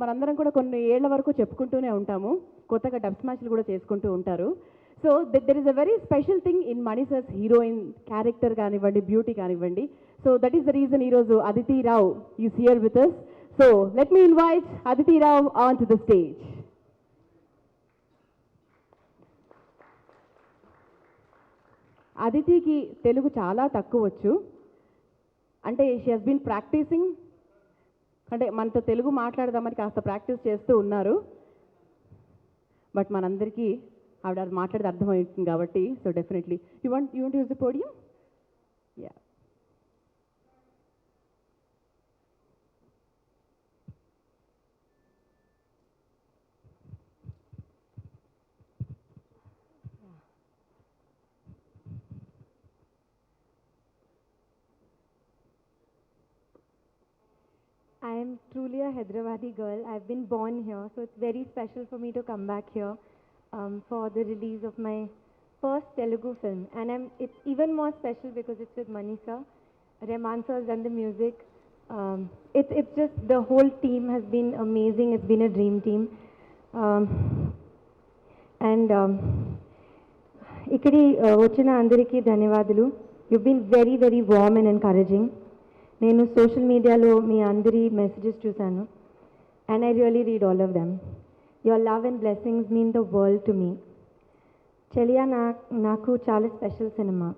మనందరం కూడా కొన్ని ఏళ్ల వరకు చెప్పుకుంటూనే ఉంటాము, కొత్తగా డబ్ స్మాష్లు కూడా చేసుకుంటూ ఉంటారు. So there is a very special thing in Mani sir's heroine character కానివ్వండి, బ్యూటీ కానివ్వండి. So that is the reason ఈరోజు Aditi Rao is here with us. So let me invite Aditi Rao on to the stage. అదితికి తెలుగు చాలా తక్కువ వచ్చు, అంటే షీ హస్ బీన్ ప్రాక్టీసింగ్, అంటే మనతో తెలుగు మాట్లాడదామని కాస్త ప్రాక్టీస్ చేస్తూ ఉన్నారు. బట్ మనందరికీ ఆవిడ అది మాట్లాడితే అర్థమవుతుంది కాబట్టి, so definitely you want use the podium. Yeah, I am truly a Hyderabadi girl. I've been born here, so it's very special for me to come back here for the release of my first Telugu film. And it's even more special because it's with Mani sir. Rahman sir has done the music. It's just the whole team has been amazing. It's been a dream team. And ikkadi vachina andariki ధన్యవాదాలు. You've been very, very warm and encouraging. నేను social మీడియాలో మీ అందరి messages చూశాను, and I really read all of them. Your love and blessings mean the world to me. Cheliya నాకు చాలా special cinema.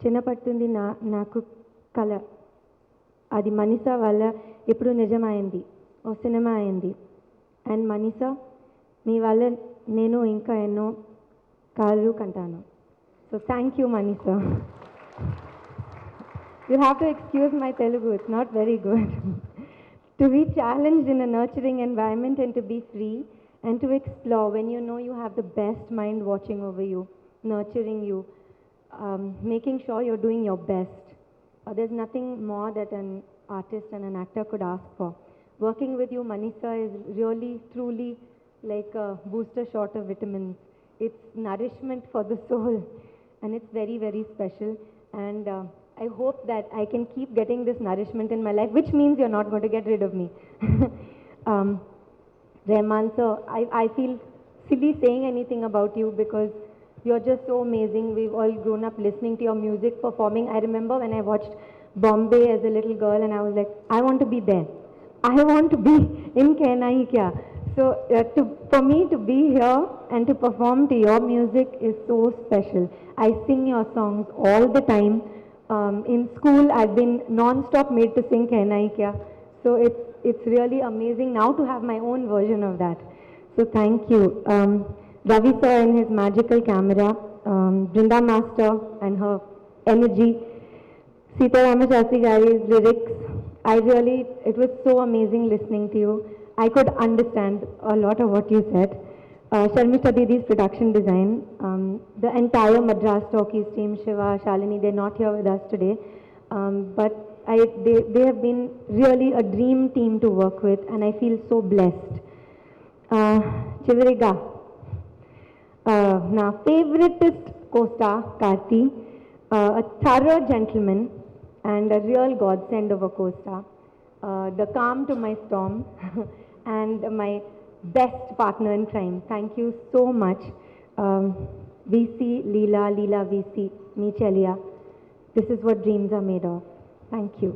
చిన్నపట్టుంది నాకు కళ, అది మనీషా వల్ల ఇప్పుడు నిజమైంది, ఓ సినిమా అయింది. అండ్ మనీషా, మీ వల్ల నేను ఇంకా ఎన్నో కళలు కంటాను. So thank you Manisha. You have to excuse my Telugu, it's not very good. To be challenged in a nurturing environment and to be free and to explore when you know you have the best mind watching over you, nurturing you, making sure you're doing your best. There's nothing more that an artist and an actor could ask for. Working with you, Manisha, is really, truly like a booster shot of vitamins. It's nourishment for the soul, and it's very, very special. And I hope that I can keep getting this nourishment in my life, which means you're not going to get rid of me. Rahman sir, I feel silly saying anything about you because you're just so amazing. We've all grown up listening to your music, performing. I remember when I watched Bombay as a little girl and I was like, I want to be there. I want to be in Kehna Hi Kya. So for me to be here and to perform to your music is so special. I sing your songs all the time. In school, I've been non-stop made to sing Kehna Hi Kya. So it's really amazing now to have my own version of that. So thank you. Ravi sir and his magical camera, Brinda Master and her energy, Sita Ramashastri Gari's lyrics. It was so amazing listening to you. I could understand a lot of what you said. Sharmishta Didi's production design, the entire Madras Talkies team, Shiva, Shalini, they're not here with us today, but they have been really a dream team to work with, and I feel so blessed. Chivariga, na favoriteest co-star, Karthi, a thorough gentleman and a real godsend of a co-star, the calm to my storm, and my best partner in crime. Thank you so much. VC, Leela, VC, me Chelia. This is what dreams are made of. Thank you.